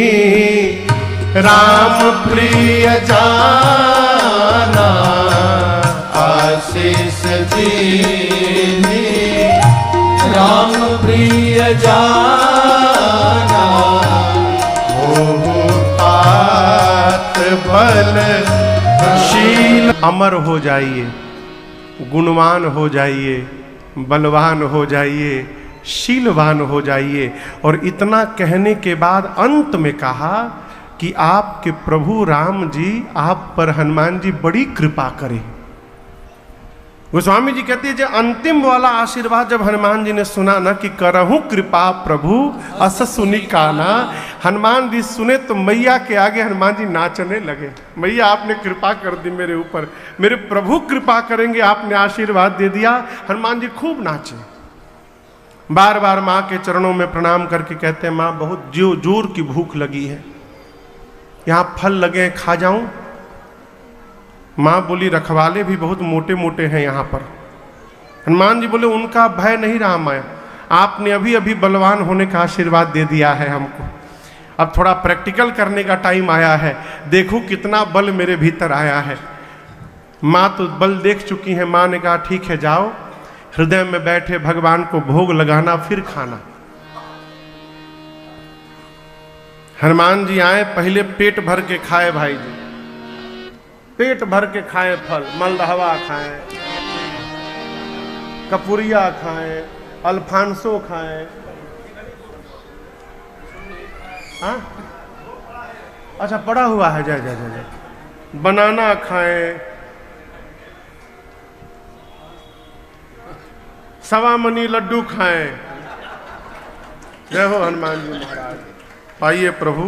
राम प्रिय जाना, आशीष दीन ही राम प्रिय जाना, हो तात बल शील। अमर हो जाइए, गुणवान हो जाइए, बलवान हो जाइए, शीलवान हो जाइए। और इतना कहने के बाद अंत में कहा कि आपके प्रभु राम जी आप पर हनुमान जी बड़ी कृपा करें। गोस्वामी जी कहते हैं, जो अंतिम वाला आशीर्वाद जब हनुमान जी ने सुना ना कि करहूं कृपा प्रभु अस सुनी काना, हनुमान जी सुने तो मैया के आगे हनुमान जी नाचने लगे। मैया आपने कृपा कर दी मेरे ऊपर, मेरे प्रभु कृपा करेंगे, आपने आशीर्वाद दे दिया। हनुमान जी खूब नाचे, बार बार माँ के चरणों में प्रणाम करके कहते हैं, माँ बहुत जोर की भूख लगी है, यहाँ फल लगे खा जाऊं? माँ बोली रखवाले भी बहुत मोटे मोटे हैं यहाँ पर। हनुमान जी बोले उनका भय नहीं रहा माया, आपने अभी अभी बलवान होने का आशीर्वाद दे दिया है हमको, अब थोड़ा प्रैक्टिकल करने का टाइम आया है, देखो कितना बल मेरे भीतर आया है। माँ तो बल देख चुकी है। माँ ने कहा ठीक है जाओ, हृदय में बैठे भगवान को भोग लगाना, फिर खाना। हनुमान जी आए, पहले पेट भर के खाए भाई जी, पेट भर के खाएं फल, मलदहवा खाएं, कपूरिया खाएं, अल्फांसो खाएं। हाँ अच्छा पड़ा हुआ है, जय जय जय जय। बनाना खाएं, सवा मनी लड्डू खाएं। जय हो हनुमान जी महाराज। आइए प्रभु।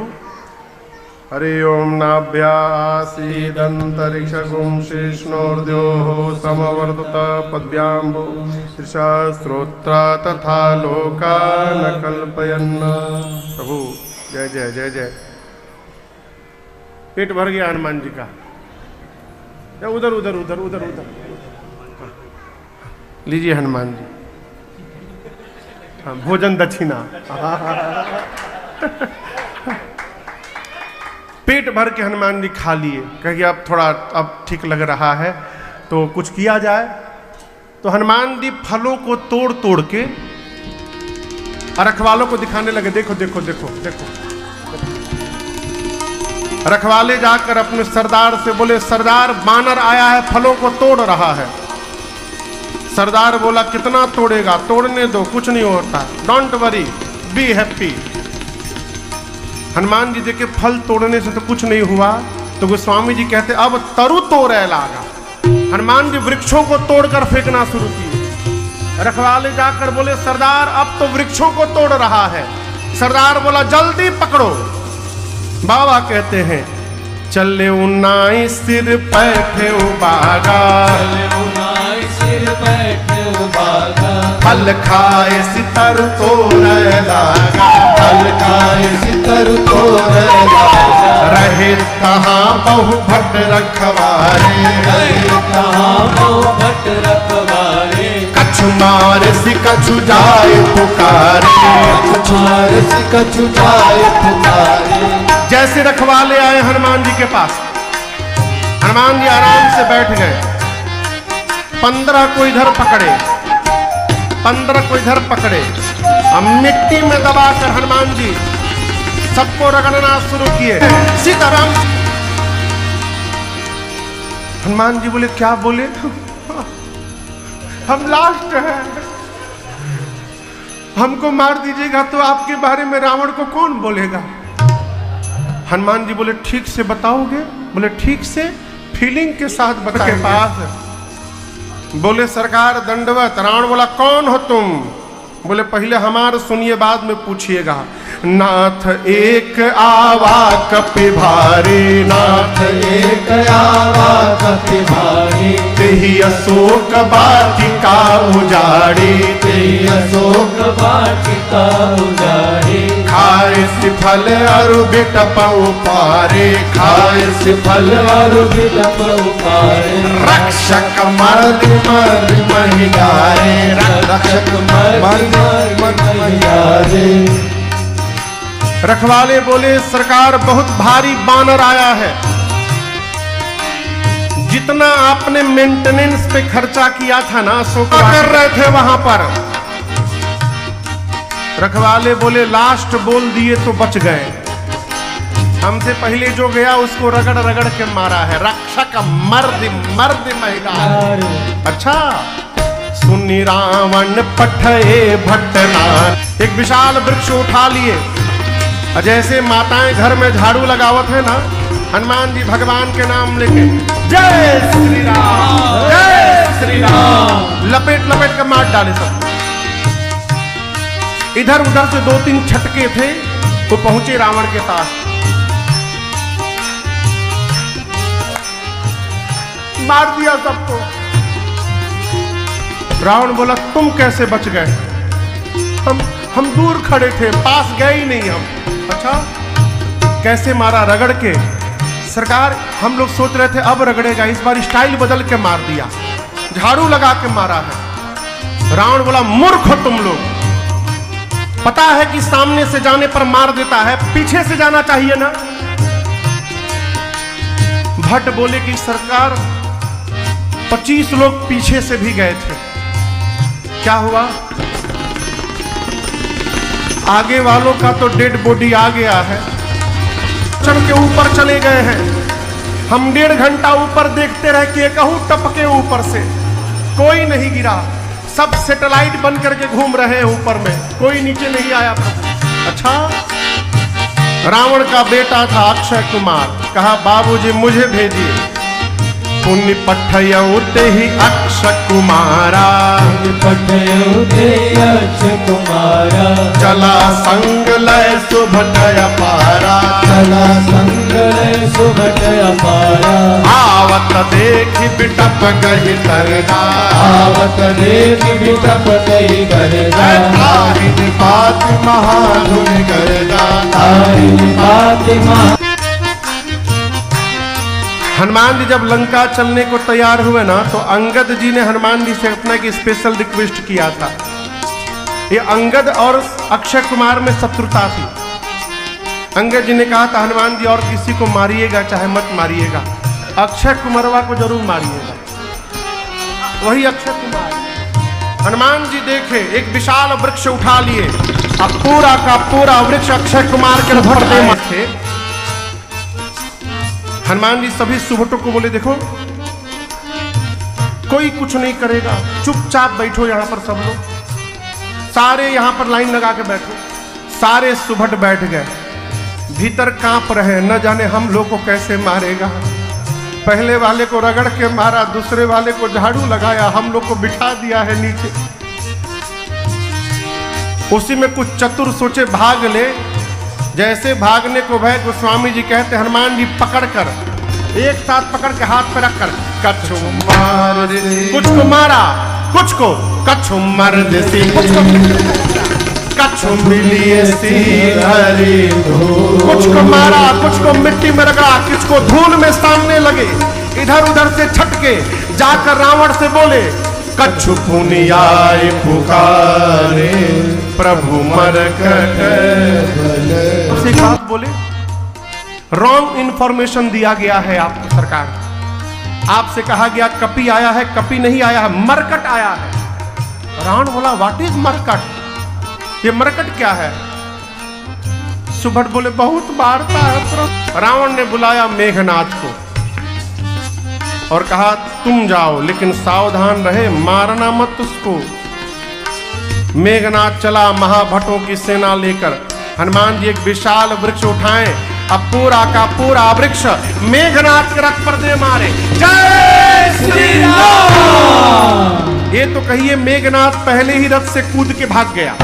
हरि ओम नाभ्यासीदंतरिक्षगुं शेषणोर्द्योः समवर्तत पद्भ्याम्बो ऋषा श्रोत्रा तथा लोका न कल्पयन्। प्रभु जय जय जय जय। पेट भर गया हनुमान जी का। उधर उधर उधर उधर उधर लीजिए हनुमान जी, हाँ भोजन दक्षिणा। पेट भर के हनुमान जी खा लिए। कहिए अब थोड़ा अब ठीक लग रहा है तो कुछ किया जाए। तो हनुमान जी फलों को तोड़ तोड़ के रखवालों को दिखाने लगे, देखो देखो देखो देखो। रखवाले जाकर अपने सरदार से बोले, सरदार बानर आया है, फलों को तोड़ रहा है। सरदार बोला कितना तोड़ेगा, तोड़ने दो, कुछ नहीं होता, don't worry, be happy. Hanuman ji देखे फल तोड़ने से तो कुछ नहीं हुआ, तो गोस्वामी जी कहते अब तरु तोड़े लागा। हनुमान जी वृक्षों को तोड़कर फेंकना शुरू किए। रखवाले जाकर बोले सरदार अब तो वृक्षों को तोड़ रहा है। सरदार बोला जल्दी पकड़ो। बाबा कहते हैं चले उन्नाई सिर बैठे बागा, सिर बैठे बागा, फल खाए सितर तोड़े लागा, फल खाए सितर तोड़े लागा। रहे कहाँ बहु भट्ट रखवारे, रहे कहाँ बहु भट्ट रखवारे। कछु मार सि कछु जाए पुकारे, कछु मार सि कछु जाए पुकारे। जैसे रखवाले आए हनुमान जी के पास, हनुमान जी आराम से बैठ गए। 15 को इधर पकड़े, 15 को इधर पकड़े, अब मिट्टी में दबाकर हनुमान जी सबको रगड़ना शुरू किए। सीताराम हनुमान जी बोले क्या बोले? हम लास्ट हैं, हमको मार दीजिएगा तो आपके बारे में रावण को कौन बोलेगा? हनुमान जी बोले ठीक से बताओगे? बोले ठीक से, फीलिंग के साथ बताएंगे। के पास बोले सरकार दंडवत। रावण बोला कौन हो तुम? बोले पहले हमारे सुनिए, बाद में पूछिएगा। नाथ एक आवा कपि भारी, नाथ एक आवा कपि भारी, तेहि अशोक वाटिका उजाड़ी, तेहि अशोक वाटिका उजाड़ी। खाए सिफल अरु बिटप उपारे, खाए सिफल अरु बिटप उपारे। रक्षक मर्द मर्द महिलारे, रक्षक मर्द मर्द महिलारे। रखवाले बोले सरकार बहुत भारी बानर आया है, जितना आपने मेंटेनेंस पे खर्चा किया था ना सो कर रहे थे वहां पर। रखवाले बोले लास्ट बोल दिए तो बच गए, हमसे पहले जो गया उसको रगड़ रगड़ के मारा है। रक्षक मर्द मर्द महिला। अच्छा सुनी रावण पठए भट्टनार। एक विशाल वृक्ष उठा लिए, जैसे माताएं घर में झाड़ू लगावत है ना, हनुमान जी भगवान के नाम लेके जय श्री राम जय श्री राम लपेट लपेट कर मार डाले सब। इधर उधर से 2-3 छटके थे, वो पहुंचे रावण के पास। मार दिया सबको। रावण बोला तुम कैसे बच गए? हम दूर खड़े थे, पास गए ही नहीं हम। अच्छा कैसे मारा? रगड़ के। सरकार हम लोग सोच रहे थे अब रगड़ेगा, इस बार स्टाइल बदल के मार दिया, झाड़ू लगा के मारा है। रावण बोला मूर्ख हो तुम लोग, पता है कि सामने से जाने पर मार देता है, पीछे से जाना चाहिए ना। भट्ट बोले कि सरकार 25 लोग पीछे से भी गए थे। क्या हुआ? आगे वालों का तो डेड बॉडी आ गया है, चढ़ के ऊपर चले गए हैं। हम 1.5 घंटा ऊपर देखते रहे कि कहूं टपके ऊपर से, कोई नहीं गिरा, सब सैटेलाइट बन करके घूम रहे हैं ऊपर में, कोई नीचे नहीं आया। अच्छा रावण का बेटा था अक्षय कुमार, कहा बाबूजी मुझे भेजिए। पुण्य पठयउते ही अक्षय कुमारा, पठयउते अक्षय कुमारा। चला संग लय सुभटय पारा, चला संग लय सुभटय पारा। आवत देखि बिटप गहि तरगा, आवत देखि बिटप गहि तरगा। ताहि पाति महाधुनि गर्गा, ताहि पाति महा। हनुमान जी जब लंका चलने को तैयार हुए ना, तो अंगद जी ने हनुमान जी से अपना की स्पेशल रिक्वेस्ट किया था। ये अंगद और अक्षय कुमार में शत्रुता थी। अंगद जी ने कहा था हनुमान जी और किसी को मारिएगा चाहे मत मारिएगा, अक्षय कुमारवा को जरूर मारिएगा। वही अक्षय कुमार। हनुमान जी देखे एक विशाल वृक्ष उठा लिए, अब पूरा का पूरा वृक्ष अक्षय कुमार के भरते थे। हनुमान जी सभी सुभटों को बोले देखो कोई कुछ नहीं करेगा, चुपचाप बैठो यहाँ पर सब लोग, सारे यहाँ पर लाइन लगा के बैठो। सारे सुभट बैठ गए, भीतर कांप रहे, न जाने हम लोग को कैसे मारेगा। पहले वाले को रगड़ के मारा, दूसरे वाले को झाड़ू लगाया, हम लोग को बिठा दिया है नीचे। उसी में कुछ चतुर सोचे भाग ले। जैसे भागने को भय, गोस्वामी जी कहते हनुमान जी पकड़कर एक साथ पकड़ के हाथ पे रखकर कछु मार दे, कुछ को मारा, कुछ को कछु मार दे, कुछ को कछु मिलिए हरी धूल, कुछ को मारा, कुछ को मिट्टी में रगड़ा, कुछ को धूल में सामने लगे। इधर उधर से छटके जाकर रावण से बोले कछु पुनियाय पुकारे प्रभु मरकट। उसे एक बात बोले, रॉन्ग इंफॉर्मेशन दिया गया है आपको सरकार, आपसे कहा गया कपि आया है, कपि नहीं आया है, मरकट आया है। रावण बोला व्हाट इज मरकट, ये मरकट क्या है? सुभट बोले बहुत मारता है। रावण ने बुलाया मेघनाथ को, और कहा तुम जाओ, लेकिन सावधान रहे, मारना मत उसको। मेघनाथ चला महाभटों की सेना लेकर। हनुमान जी एक विशाल वृक्ष उठाएं, अब पूरा का पूरा वृक्ष मेघनाथ के रथ पर दे मारे। जय श्री राम। ये तो कहिए मेघनाथ पहले ही रथ से कूद के भाग गया।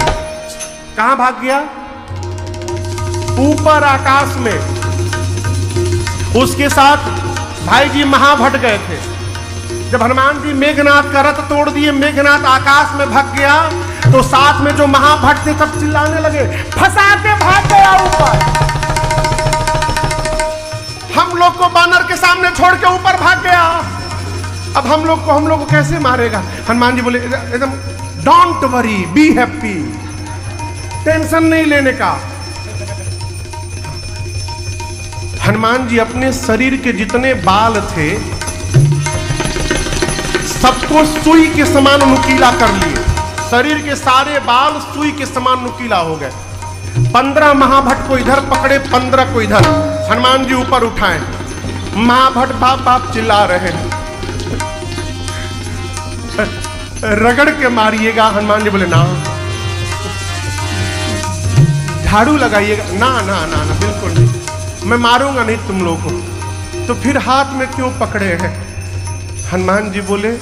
कहां भाग गया? ऊपर आकाश में। उसके साथ भाई जी महाभट गए थे। जब हनुमान जी मेघनाथ का रथ तोड़ दिए, मेघनाथ आकाश में भाग गया, तो साथ में जो महाभट थे सब चिल्लाने लगे, फंसा के भाग गया ऊपर। हम लोग को बानर के सामने छोड़ के ऊपर भाग गया। अब हम लोग को कैसे मारेगा? हनुमान जी बोले एकदम don't worry, be happy, tension नहीं लेने का। हनुमान जी अपने शरीर के जितने बाल थे सबको सुई के समान नुकीला कर लिए। शरीर के सारे बाल सुई के समान नुकीला हो गए। 15 महाभट को इधर पकड़े, 15 को इधर। हनुमान जी ऊपर उठाए। महाभट बाप बाप चिल्ला रहे हैं, रगड़ के मारिएगा। हनुमान जी बोले ना, झाड़ू लगाइएगा। ना ना ना ना, बिल्कुल नहीं, मैं मारूंगा नहीं तुम लोगों को। तो फिर हाथ में क्यों पकड़े हैं? हनुमान जी बोले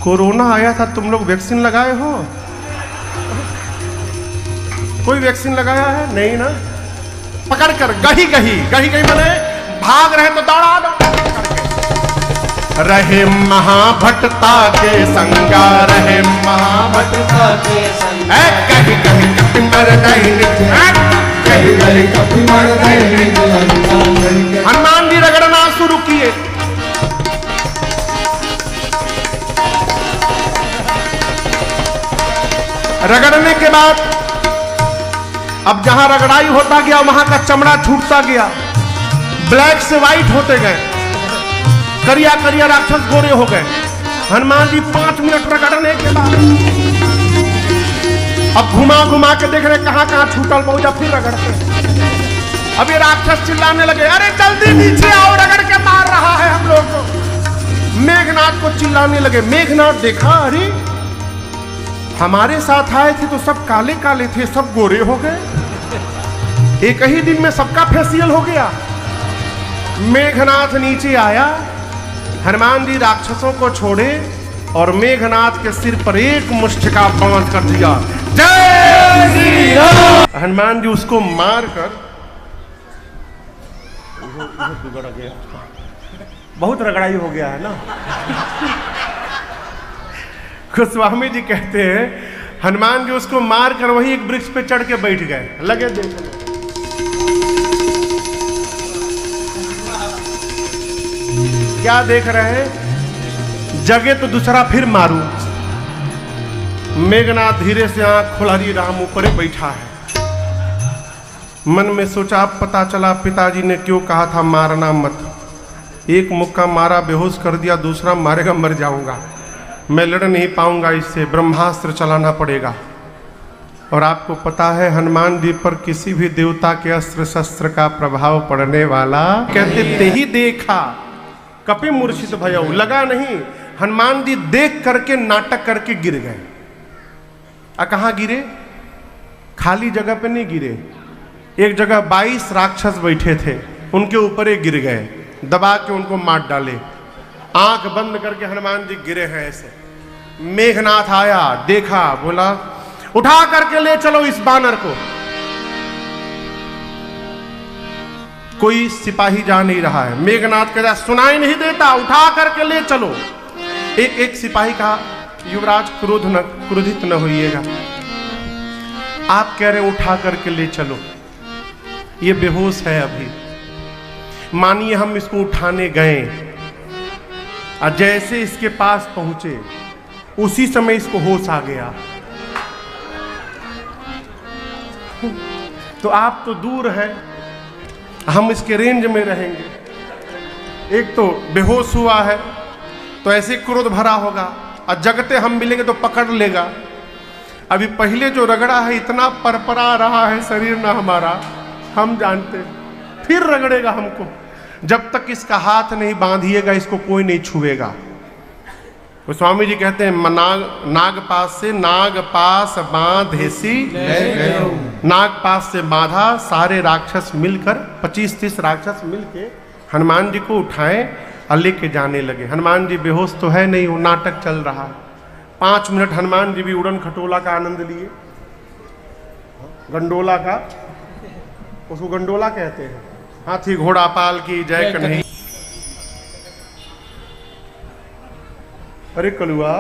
कोरोना आया था, तुम लोग वैक्सीन लगाए हो? कोई वैक्सीन लगाया है? नहीं ना। पकड़कर गही गही गही गही बने भाग रहे तो दौड़ा दो। रहे महाभटता के संगा, रहे महाभटता के संगा, कहीं कहीं कभी मर नहीं, कहीं कहीं कभी मर नहीं। हनुमान जी रगड़ना शुरू किए। रगड़ने के बाद अब जहां रगड़ाई होता गया वहां का चमड़ा छूटता गया, ब्लैक से व्हाइट होते गए, करिया करिया राक्षस गोरे हो गए। हनुमान जी 5 मिनट रगड़ने के बाद अब घुमा घुमा के देख रहे कहां कहां छूटल पहुंचा, फिर रगड़ते। अब ये राक्षस चिल्लाने लगे, अरे जल्दी नीचे आओ, रगड़ के मार रहा है हम लोग को। मेघनाथ को चिल्लाने लगे। मेघनाथ देखा, अरे हमारे साथ आए थे तो सब काले काले थे, सब गोरे हो गए। एक ही दिन में सबका फेसियल हो गया। मेघनाथ नीचे आया, हनुमान जी राक्षसों को छोड़े और मेघनाथ के सिर पर एक मुष्टिका बांध कर दिया। जय श्री राम। हनुमान जी उसको मार कर बिगड़ गया, बहुत रगड़ाई हो गया है ना। गोस्वामी जी कहते हैं हनुमान जी उसको मार कर वही एक वृक्ष पे चढ़ के बैठ गए। लगे देखने, क्या देख रहे हैं? जगे तो दूसरा फिर मारू। मेघनाथ धीरे से आंख खुला दी, राम ऊपर बैठा है। मन में सोचा, अब पता चला पिताजी ने क्यों कहा था मारना मत। एक मुक्का मारा, बेहोश कर दिया, दूसरा मारेगा मर जाऊंगा, मैं लड़ नहीं पाऊंगा, इससे ब्रह्मास्त्र चलाना पड़ेगा। और आपको पता है हनुमान जी पर किसी भी देवता के अस्त्र शस्त्र का प्रभाव पड़ने वाला, कहते ते ही देखा कपि मूर्छित भयउ, लगा नहीं। हनुमान जी देख करके नाटक करके गिर गए। कहाँ गिरे? खाली जगह पे नहीं गिरे, एक जगह 22 राक्षस बैठे थे, उनके ऊपर ही गिर गए, दबा के उनको मार डाले। आंख बंद करके हनुमान जी गिरे हैं ऐसे। मेघनाथ आया, देखा, बोला उठा करके ले चलो इस बानर को। कोई सिपाही जा नहीं रहा है। मेघनाथ कहता सुनाई नहीं देता, उठा करके ले चलो। एक सिपाही कहा युवराज क्रोधित न होइएगा, आप कह रहे उठा करके ले चलो, ये बेहोश है अभी। मानिए हम इसको उठाने गए और जैसे इसके पास पहुंचे उसी समय इसको होश आ गया। तो आप तो दूर है, हम इसके रेंज में रहेंगे। एक तो बेहोश हुआ है तो ऐसे क्रोध भरा होगा, और जगते हम मिलेंगे तो पकड़ लेगा। अभी पहले जो रगड़ा है इतना परपरा रहा है शरीर ना हमारा, हम जानते, फिर रगड़ेगा हमको। जब तक इसका हाथ नहीं बांधिएगा इसको कोई नहीं छुएगा। तो स्वामी जी कहते हैं नाग पास से नाग पास बांधेसी नाग पास से बांधा, सारे राक्षस मिलकर 25-30 राक्षस मिलके हनुमान जी को उठाएं और लेके जाने लगे। हनुमान जी बेहोश तो है नहीं, वो नाटक चल रहा। 5 मिनट हनुमान जी भी उड़न खटोला का आनंद लिए, गंडोला का, उसको गंडोला कहते हैं, हाथी घोड़ा पाल की जय कन्हैया। अरे कलुआ,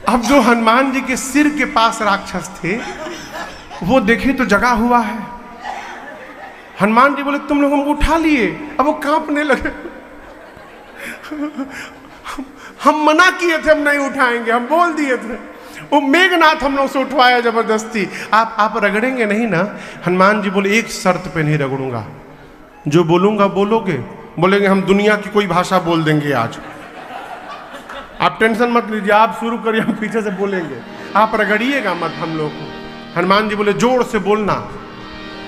अब जो हनुमान जी के सिर के पास राक्षस थे वो देखे तो जगा हुआ है। हनुमान जी बोले तुम लोग हमको उठा लिए, अब वो कांपने लगे। हम मना किए थे हम नहीं उठाएंगे, हम बोल दिए थे, वो मेघनाथ हम लोग से उठवाया जबरदस्ती। आप रगड़ेंगे नहीं ना? हनुमान जी बोले एक शर्त पे नहीं रगड़ूंगा, जो बोलूंगा बोलोगे? बोलेंगे हम दुनिया की कोई भाषा बोल देंगे आज, आप टेंशन मत लीजिए, आप शुरू करिए, हम पीछे से बोलेंगे, आप रगड़िएगा मत हम लोग को। हनुमान जी बोले जोर से बोलना,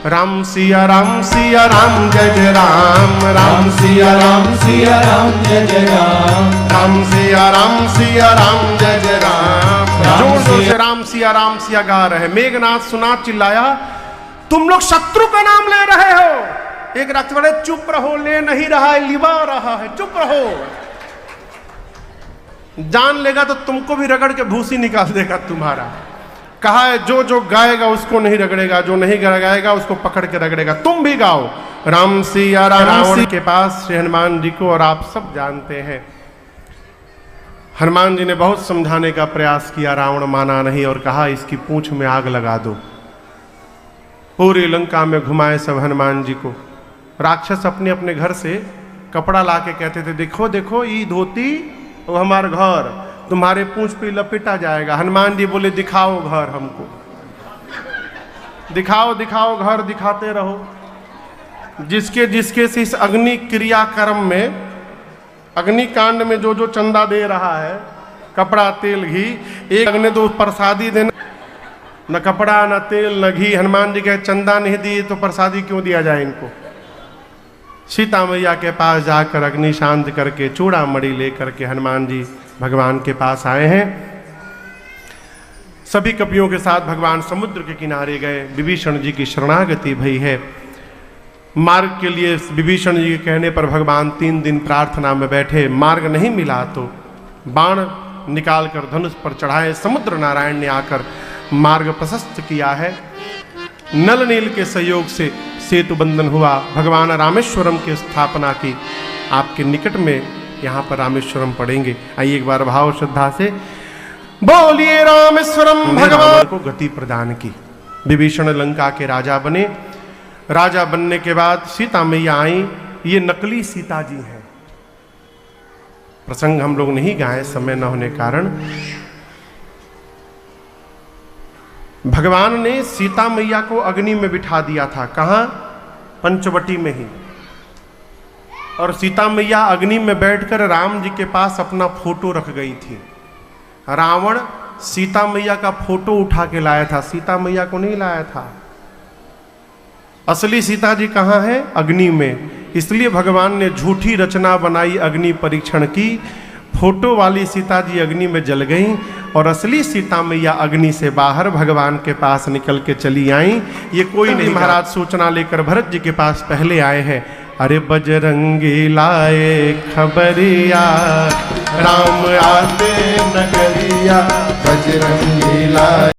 राम सिया राम सिया राम जय जय राम, राम सिया राम सिया राम जय जय राम, राम सिया राम सिया राम जय जय राम। जोर जोर से राम सिया गा रहे। मेघनाथ सुना, चिल्लाया तुम लोग शत्रु का नाम ले रहे हो। एक राक्षस बोले चुप रहो, ले नहीं रहा है, लिवा रहा है, चुप रहो। जान लेगा तो तुमको भी रगड़ के भूसी निकाल देगा तुम्हारा। कहा है जो जो गाएगा उसको नहीं रगड़ेगा, जो नहीं गाएगा उसको पकड़ के रगड़ेगा। तुम भी गाओ राम सिया रावण के पास श्री हनुमान जी को, और आप सब जानते हैं हनुमान जी ने बहुत समझाने का प्रयास किया, रावण माना नहीं और कहा इसकी पूंछ में आग लगा दो। पूरी लंका में घुमाए सब हनुमान जी को। राक्षस अपने अपने घर से कपड़ा ला के कहते थे देखो देखो ये धोती वो हमारे घर, तुम्हारे पूंछ पे लपेटा जाएगा। हनुमान जी बोले दिखाओ घर हमको, दिखाओ दिखाओ घर, दिखाते रहो। जिसके जिसके से इस अग्नि क्रियाक्रम में, अग्नि कांड में जो जो चंदा दे रहा है, कपड़ा तेल घी, एक ने तो प्रसादी देना, न कपड़ा न तेल न घी। हनुमान जी कहे चंदा नहीं दिए तो प्रसादी क्यों दिया जाए इनको। सीता मैया के पास जाकर अग्नि शांत करके चूड़ा मणि लेकर के हनुमान जी भगवान के पास आए हैं। सभी कपियों के साथ भगवान समुद्र के किनारे गए। विभीषण जी की शरणागति भई है। मार्ग के लिए विभीषण जी के कहने पर भगवान 3 दिन प्रार्थना में बैठे। मार्ग नहीं मिला तो बाण निकालकर धनुष पर चढ़ाए। समुद्र नारायण ने आकर मार्ग प्रशस्त किया है। नल नील के सहयोग से सेतु बंधन हुआ। भगवान रामेश्वरम की स्थापना की। आपके निकट में यहाँ पर रामेश्वरम पढ़ेंगे। आइए एक बार भाव श्रद्धा से बोलिए रामेश्वरम। भगवान को गति प्रदान की। विभीषण लंका के राजा बने। राजा बनने के बाद सीता मैया आई। ये नकली सीता जी हैं। प्रसंग हम लोग नहीं गाए समय न होने कारण। भगवान ने सीता मैया को अग्नि में बिठा दिया था। कहाँ? पंचवटी में ही। और सीता मैया अग्नि में बैठकर राम जी के पास अपना फोटो रख गई थी। रावण सीता मैया का फोटो उठा के लाया था, सीता मैया को नहीं लाया था। असली सीता जी कहाँ है? अग्नि में। इसलिए भगवान ने झूठी रचना बनाई अग्नि परीक्षण की। फोटो वाली सीता जी अग्नि में जल गई और असली सीता मैया अग्नि से बाहर भगवान के पास निकल के चली आई। ये कोई नहीं। महाराज सूचना लेकर भरत जी के पास पहले आए हैं। अरे बजरंगी लाए खबरिया, राम आते नगरिया, बजरंगी लाए।